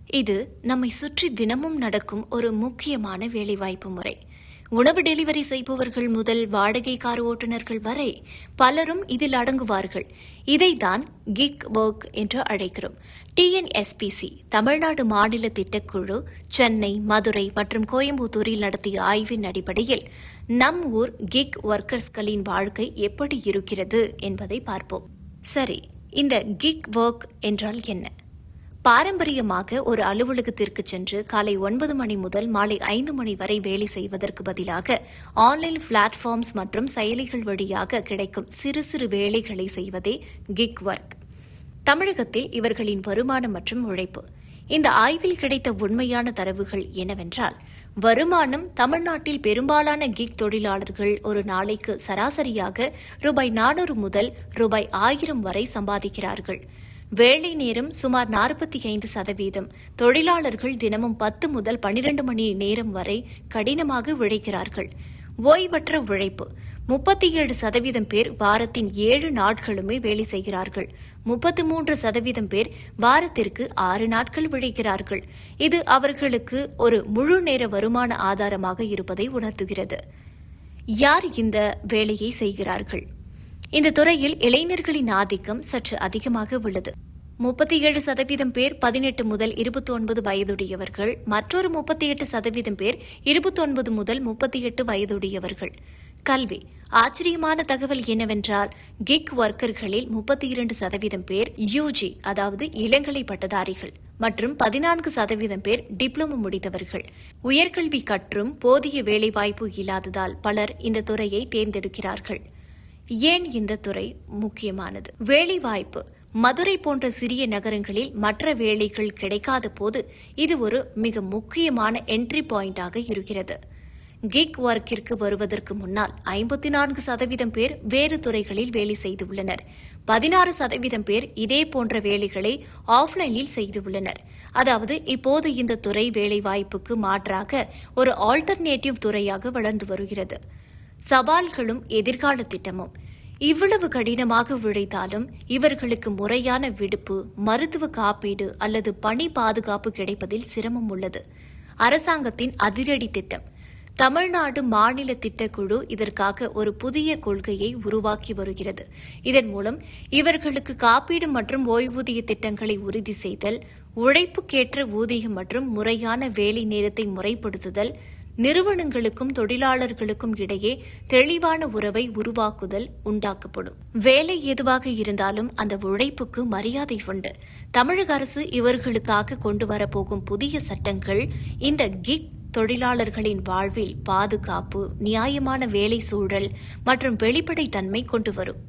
இது நம்மை சுற்றி தினமும் நடக்கும் ஒரு முக்கியமான வேலைவாய்ப்பு முறை. உணவு டெலிவரி செய்பவர்கள் முதல் வாடகை கார் ஓட்டுநர்கள் வரை பலரும் இதில் அடங்குவார்கள். இதைதான் கிக் ஒர்க் என்று அழைக்கிறோம். டிஎன்எஸ்பிசி தமிழ்நாடு மாநில திட்டக்குழு சென்னை, மதுரை மற்றும் கோயம்புத்தூரில் நடத்திய ஆய்வின் அடிப்படையில் நம் ஊர் கிக் ஒர்க்கர்ஸ்களின் வாழ்க்கை எப்படி இருக்கிறது என்பதை பார்ப்போம். சரி, இந்த கிக் ஒர்க் என்றால் என்ன? பாரம்பரியமாக ஒரு அலுவலகத்திற்கு சென்று காலை 9 மணி முதல் மாலை 5 மணி வரை வேலை செய்வதற்கு பதிலாக ஆன்லைன் பிளாட்ஃபார்ம்ஸ் மற்றும் செயலிகள் வழியாக கிடைக்கும் சிறு சிறு வேலைகளை செய்வதே கிக் ஒர்க். தமிழகத்தில் இவர்களின் வருமானம் மற்றும் உழைப்பு. இந்த ஆய்வில் கிடைத்த உண்மையான தரவுகள் என்னவென்றால், வருமானம் தமிழ்நாட்டில் பெரும்பாலான கிக் தொழிலாளர்கள் ஒரு நாளைக்கு சராசரியாக ரூபாய் 400 முதல் ரூபாய் 1000 வரை சம்பாதிக்கிறார்கள். வேலை நேரம் சுமார் 45%. தொழிலாளர்கள் தினமும் 10 முதல் 12 மணி நேரம் வரை கடினமாக உழைக்கிறார்கள். ஓய்வற்ற உழைப்பு. 37% பேர் வாரத்தின் 7 நாட்களுமே வேலை செய்கிறார்கள். 33% பேர் வாரத்திற்கு 6 நாட்கள் உழைக்கிறார்கள். இது அவர்களுக்கு ஒரு முழு நேர வருமான ஆதாரமாக இருப்பதை உணர்த்துகிறது. யார் இந்த வேலையை செய்கிறார்கள்? இந்த துறையில் இளைஞர்களின் ஆதிக்கம் சற்று அதிகமாக உள்ளது. 37% பேர் 18 முதல் 29 வயதுடையவர்கள், மற்றொரு 38% பேர் 29 முதல் 38 வயதுடையவர்கள். கல்வி. ஆச்சரியமான தகவல் என்னவென்றால், கிக் ஒர்க்கர்களில் 32% பேர் யூஜி அதாவது இளங்கலை பட்டதாரிகள் மற்றும் 14% பேர் டிப்ளமோ முடித்தவர்கள். உயர்கல்வி கற்றும் போதிய வேலைவாய்ப்பு இல்லாததால் பலர் இந்த துறையை தேர்ந்தெடுக்கிறார்கள். ஏன் இந்த துறை முக்கியமானது? வேலைவாய்ப்பு. மதுரை போன்ற சிறிய நகரங்களில் மற்ற வேலைகள் கிடைக்காத போது இது ஒரு மிக முக்கியமான என்ட்ரி பாயிண்டாக இருக்கிறது. கிக் ஒர்க்கிற்கு வருவதற்கு முன்னால் 54% பேர் வேறு துறைகளில் வேலை செய்துள்ளனர். 16% பேர் இதே போன்ற வேலைகளை ஆஃப்லைனில் செய்துள்ளனர். அதாவது இப்போது இந்த துறை வேலைவாய்ப்புக்கு மாற்றாக ஒரு ஆல்டர்னேட்டிவ் துறையாக வளர்ந்து வருகிறது. சவால்களும் எதிர்கால திட்டமும். இவ்வளவு கடினமாக உழைத்தாலும் இவர்களுக்கு முறையான விடுப்பு, மருத்துவ காப்பீடு அல்லது பணி பாதுகாப்பு கிடைப்பதில் சிரமம் உள்ளது. அரசாங்கத்தின் அதிரடி திட்டம். தமிழ்நாடு மாநில திட்டக்குழு இதற்காக ஒரு புதிய கொள்கையை உருவாக்கி வருகிறது. இதன் மூலம் இவர்களுக்கு காப்பீடு மற்றும் ஓய்வூதிய திட்டங்களை உறுதி செய்தல், உழைப்புக்கேற்ற ஊதியம் மற்றும் முறையான வேலை நேரத்தை முறைப்படுத்துதல், நிறுவனங்களுக்கும் தொழிலாளர்களுக்கும் இடையே தெளிவான உறவை உருவாக்குதல் உண்டாக்கப்படும். வேலை எதுவாக இருந்தாலும் அந்த உழைப்புக்கு மரியாதை உண்டு. தமிழக அரசு இவர்களுக்காக கொண்டு வரப்போகும் புதிய சட்டங்கள் இந்த கிக் தொழிலாளர்களின் வாழ்வில் பாதுகாப்பு, நியாயமான வேலை சூழல் மற்றும் வெளிப்படைத்தன்மை கொண்டு வரும்.